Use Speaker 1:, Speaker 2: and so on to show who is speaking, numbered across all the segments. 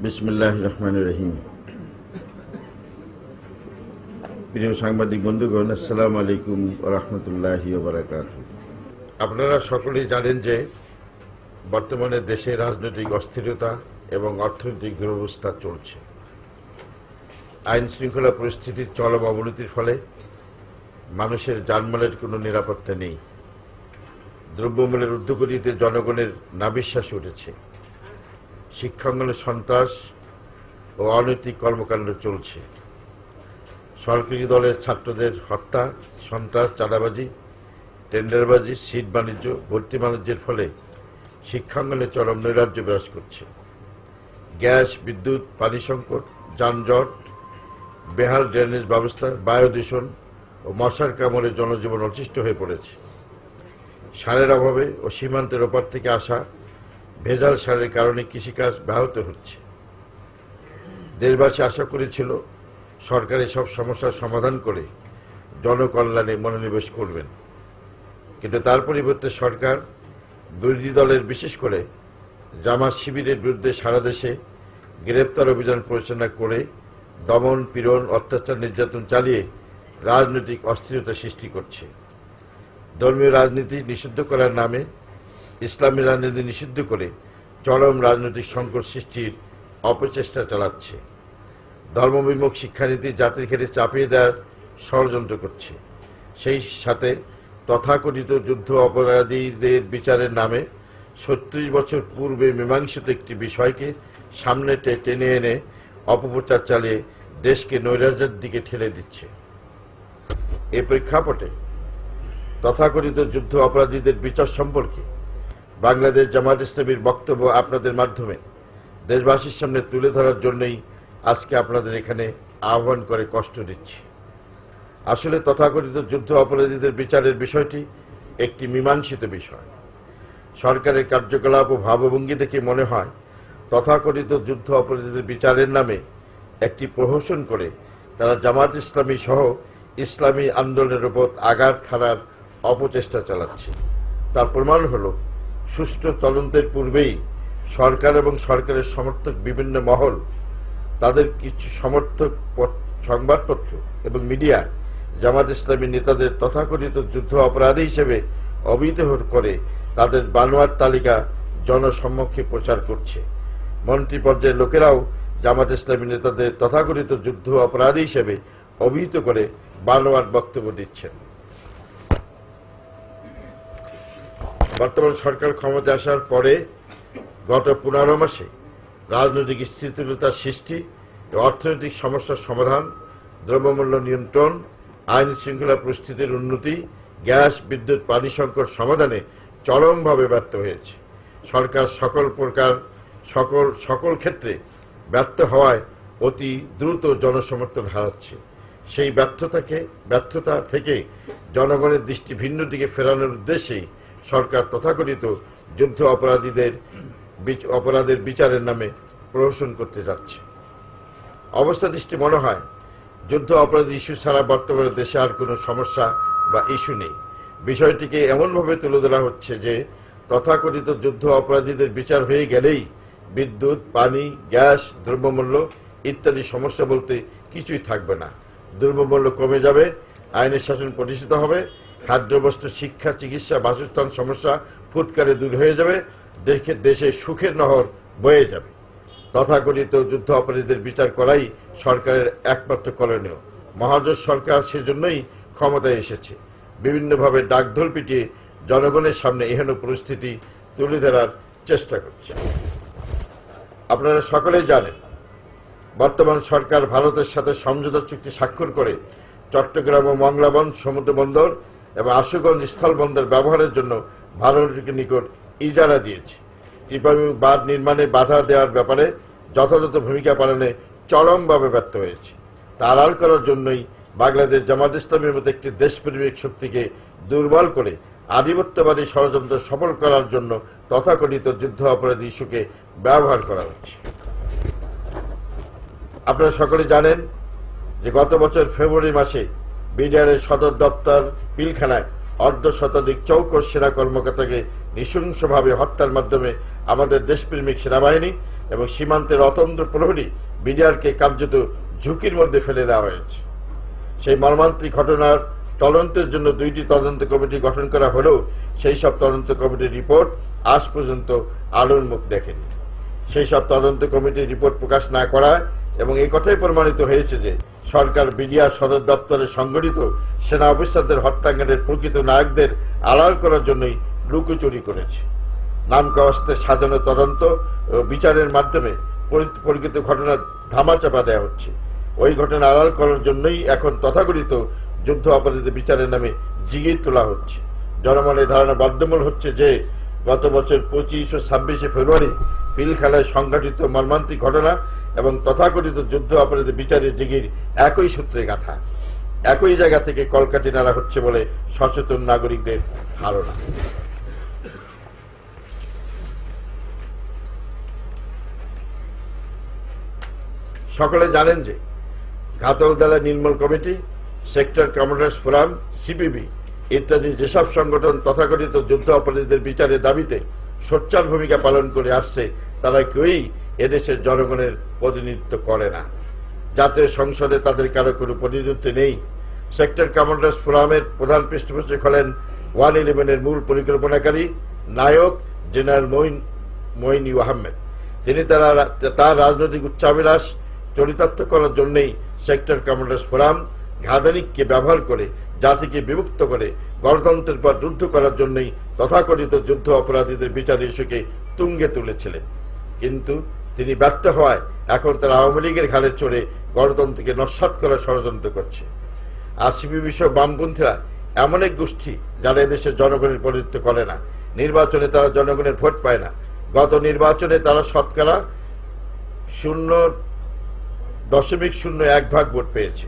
Speaker 1: বিসমিল্লাহির রহমানির রহিম। প্রিয় সাংবাদিক বন্ধুগণ, আসসালামু আলাইকুম ওয়া রাহমাতুল্লাহি ওয়া বারাকাতুহু। আপনারা সকলেই জানেন যে বর্তমানে দেশে রাজনৈতিক অস্থিরতা এবং অর্থনৈতিক দুরবস্থা চলছে। আইন শৃঙ্খলা পরিস্থিতির চরম অবনতির ফলে মানুষের জানমালের কোনো নিরাপত্তা নেই। দ্রব্যমূল্যের ঊর্ধ্বগতিতে জনগণের নাভিশ্বাস উঠেছে। শিক্ষাঙ্গনে সন্ত্রাস ও অনৈতিক কর্মকাণ্ড চলছে। সরকারি দলের ছাত্রদের হত্যা, সন্ত্রাস, চাঁদাবাজি, টেন্ডারবাজি, সিট বাণিজ্য, ভর্তি বাণিজ্যের ফলে শিক্ষাঙ্গনে চরম নৈরাজ্য বিরাজ করছে। গ্যাস, বিদ্যুৎ, পানি সংকট, যানজট, বেহাল ড্রেনেজ ব্যবস্থা, বায়ু দূষণ ও মশার কামড়ে জনজীবন অতিষ্ঠ হয়ে পড়েছে। সারের অভাবে ও সীমান্তের ওপার থেকে আসা ভেজাল সারের কারণে কৃষিকাজ ব্যাহত হচ্ছে। দেশবাসী আশা করেছিল সরকার এসব সমস্যার সমাধান করে জনকল্যাণে মনোনিবেশ করবেন, কিন্তু তার পরিবর্তে সরকার বিরোধী দলের, বিশেষ করে জামাত শিবিরের বিরুদ্ধে সারা দেশে গ্রেপ্তার অভিযান পরিচালনা করে দমন, পীড়ন, অত্যাচার, নির্যাতন চালিয়ে রাজনৈতিক অস্থিরতা সৃষ্টি করছে। ধর্মীয় রাজনীতি নিষিদ্ধ করার নামে ইসলামী রাজনীতি নিষিদ্ধ করে চরম রাজনৈতিক সংকট সৃষ্টির অপচেষ্টা চালাচ্ছে। ধর্মবিমুখ শিক্ষানীতি জাতির ঘাড়ে চাপিয়ে দেওয়ার ষড়যন্ত্র করছে। সেই সাথে তথাকথিত যুদ্ধ অপরাধীদের বিচারের নামে ৩৬ বছর পূর্বে মীমাংসিত একটি বিষয়কে সামনে টেনে এনে অপপ্রচার চালিয়ে দেশকে নৈরাজ্যের দিকে ঠেলে দিচ্ছে। এ প্রেক্ষাপটে তথাকথিত যুদ্ধ অপরাধীদের বিচার সম্পর্কে বাংলাদেশ জামাত ইসলামীর বক্তব্য আপনাদের মাধ্যমে দেশবাসীর সামনে তুলে ধরার জন্যই আজকে আপনাদের এখানে আহ্বান করে কষ্ট দিচ্ছি। আসলে তথাকথিত যুদ্ধ অপরাধীদের বিচারের বিষয়টি একটি মীমাংসিত বিষয়। সরকারের কার্যকলাপ ও ভাবভঙ্গি দেখে মনে হয় তথাকথিত যুদ্ধ অপরাধীদের বিচারের নামে একটি প্রহসন করে তারা জামাত ইসলামী সহ ইসলামী আন্দোলনের উপর আঘাত হানার অপচেষ্টা চালাচ্ছে। তার প্রমাণ হল সুষ্ঠু তদন্তের পূর্বেই সরকার এবং সরকারের সমর্থক বিভিন্ন মহল, তাদের কিছু সমর্থক সংবাদপত্র এবং মিডিয়া জামাত ইসলামী নেতাদের তথাকথিত যুদ্ধ অপরাধী হিসেবে অভিহিত করে তাদের বানোয়াট তালিকা জনসম্মুখে প্রচার করছে। মন্ত্রী পর্যায়ের লোকেরাও জামাত ইসলামী নেতাদের তথাকথিত যুদ্ধ অপরাধী হিসেবে অভিহিত করে বানোয়াট বক্তব্য দিচ্ছেন। বর্তমান সরকার ক্ষমতায় আসার পরে গত ১৫ মাসে রাজনৈতিক স্থিতিশীলতার সৃষ্টি, অর্থনৈতিক সমস্যার সমাধান, দ্রব্যমূল্য নিয়ন্ত্রণ, আইন শৃঙ্খলা পরিস্থিতির উন্নতি, গ্যাস, বিদ্যুৎ, পানি সংকট সমাধানে চরমভাবে ব্যর্থ হয়েছে। সরকার সকল ক্ষেত্রে ব্যর্থ হওয়ায় অতি দ্রুত জনসমর্থন হারাচ্ছে। সেই ব্যর্থতা থেকে জনগণের দৃষ্টি ভিন্ন দিকে ফেরানোর উদ্দেশ্যেই সরকার তথাকথিত যুদ্ধ অপরাধের বিচারের নামে প্রহসন করতে যাচ্ছে। অবস্থা দৃষ্টি মনে হয় যুদ্ধ অপরাধ ইস্যু ছাড়া বর্তমানে দেশে আর কোনো সমস্যা বা ইস্যু নেই। বিষয়টিকে এমনভাবে তুলে ধরা হচ্ছে যে তথাকথিত যুদ্ধ অপরাধীদের বিচার হয়ে গেলেই বিদ্যুৎ, পানি, গ্যাস, দ্রব্যমূল্য ইত্যাদি সমস্যা বলতে কিছুই থাকবে না। দ্রব্যমূল্য কমে যাবে, আইনের শাসন প্রতিষ্ঠিত হবে, খাদ্যবস্ত্র, শিক্ষা, চিকিৎসা, বাসস্থান সমস্যা ফুৎকারে দূর হয়ে যাবে, দেশে সুখের নহর বয়ে যাবে। তথাকথিত যুদ্ধ অপরাধীদের বিচার করাই সরকারের একমাত্র করণীয়। মহাজোট সরকার সেজন্যই ক্ষমতায় এসেছে। বিভিন্নভাবে ডাকঢোল পিটিয়ে জনগণের সামনে এহেন পরিস্থিতি তুলে ধরার চেষ্টা করছে। আপনারা সকলেই জানেন বর্তমান সরকার ভারতের সাথে সমঝোতা চুক্তি স্বাক্ষর করে চট্টগ্রাম ও মংলাবন সমুদ্র বন্দর এবং আশুগঞ্জ স্থল বন্দর ব্যবহারের জন্য ভারতের নিকট ইজারা দিয়েছে। টিপামি বাঁধ নির্মাণে বাধা দেওয়ার ব্যাপারে যথাযথ ভূমিকা পালনে চরমভাবে ব্যর্থ হয়েছে। তা আড়াল করার জন্যই বাংলাদেশ জামাত ইসলামীর মতো একটি দেশপ্রেমিক শক্তিকে দুর্বল করে আধিপত্যবাদী ষড়যন্ত্র সফল করার জন্য তথাকথিত যুদ্ধ অপরাধী ইস্যুকে ব্যবহার করা হচ্ছে। আপনারা সকলে জানেন যে গত বছর ফেব্রুয়ারি মাসে বিডিআরের সদর দপ্তর পিলখানায় অর্ধশতাধিক চৌকস সেনা কর্মকর্তাকে নৃশংসভাবে হত্যার মাধ্যমে আমাদের দেশপ্রেমিক সেনাবাহিনী এবং সীমান্তের অতন্ত্র প্রহরী বিডিআরকে কার্যত ঝুঁকির মধ্যে ফেলে দেওয়া হয়েছে। সেই মর্মান্তিক ঘটনার তদন্তের জন্য 2টি তদন্ত কমিটি গঠন করা হলেও সেই সব তদন্ত কমিটির রিপোর্ট আজ পর্যন্ত আলোর মুখ দেখেনি। সেই সব তদন্ত কমিটির রিপোর্ট প্রকাশ না করায় এবং এই কথাই প্রমাণিত হয়েছে যে সরকার বিডিআর সদর দপ্তরে সংগঠিত সেনা অফিসারদের হত্যাকাণ্ডের প্রকৃত নায়কদের আড়াল করার জন্যই লুকোচুরি করেছে। নামকাওয়াস্তে সাজানো তদন্ত ও বিচারের মাধ্যমে পরিকল্পিত ঘটনার ধামাচাপা দেওয়া হচ্ছে। ওই ঘটনা আড়াল করার জন্যই এখন তথাকথিত যুদ্ধ অপরাধীদের বিচারের নামে জিগির তোলা হচ্ছে। জনমনের ধারণা বদ্ধমূল হচ্ছে যে গত বছর 25 ও 26 ফেব্রুয়ারি পিলখানায় সংঘটিত মর্মান্তিক ঘটনা এবং তথাকথিত যুদ্ধ অপরাধীদের বিচারের জিগির একই সূত্রে গাঁথা, একই জায়গা থেকে কলকাঠি নাড়া হচ্ছে বলে সচেতন নাগরিকদের ধারণা। সকলে জানেন যে ঘাতকদালা নির্মূল committee, sector commanders forum, CPB ইত্যাদি যেসব সংগঠন তথাকথিত যুদ্ধ অপরাধীদের বিচারের দাবিতে সোচ্চার ভূমিকা পালন করে আসছে তারা কেউই এদেশের জনগণের প্রতিনিধিত্ব করে না। জাতীয় সংসদে তাদের কারো কোনো প্রতিনিধিত্ব নেই। সেক্টর কমান্ডার্স ফোরামের প্রধান পৃষ্ঠপোষক হলেন 111-এর মূল পরিকল্পনাকারী নায়ক জেনারেল মঈন আহমেদ। তিনি তার রাজনৈতিক উচ্চাভিলাষ চরিতার্থ করার জন্যই সেক্টর কমান্ডার্স ফোরাম ঘাদানিককে ব্যবহার করে জাতিকে বিভক্ত করে গণতন্ত্রের পর যুদ্ধ করার জন্যই তথাকথিত যুদ্ধ অপরাধীদের বিচার ইস্যুকে তুঙ্গে তুলেছিলেন। কিন্তু তিনি ব্যর্থ হওয়ায় এখন তারা আওয়ামী লীগের ঘাড়ে চড়ে গণতন্ত্রকে নস্যাৎ করার ষড়যন্ত্র করছে। আর সিপিবি সহ বামপন্থীরা এমন এক গোষ্ঠী যারা এদেশের জনগণের প্রতিনিধিত্ব করে না। নির্বাচনে তারা জনগণের ভোট পায় না। গত নির্বাচনে তারা শতকরা 0.01% ভোট পেয়েছে।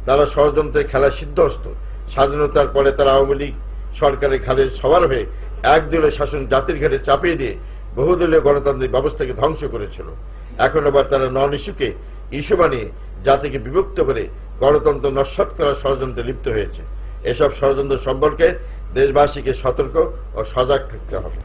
Speaker 1: তারা ষড়যন্ত্রের খেলা সিদ্ধহস্ত। স্বাধীনতার পরে তারা আওয়ামী লীগ সরকারের ঘাড়ে সবার হয়ে একদলীয় শাসন জাতির ঘাড়ে চাপিয়ে দিয়ে বহুদলীয় গণতান্ত্রিক ব্যবস্থাকে ধ্বংস করেছিল। এখন আবার তারা নন ইস্যুকে ইস্যু বানিয়ে জাতিকে বিভক্ত করে গণতন্ত্র নস্যাৎ করার ষড়যন্ত্রে লিপ্ত হয়েছে। এসব ষড়যন্ত্র সম্পর্কে দেশবাসীকে সতর্ক ও সজাগ থাকতে হবে।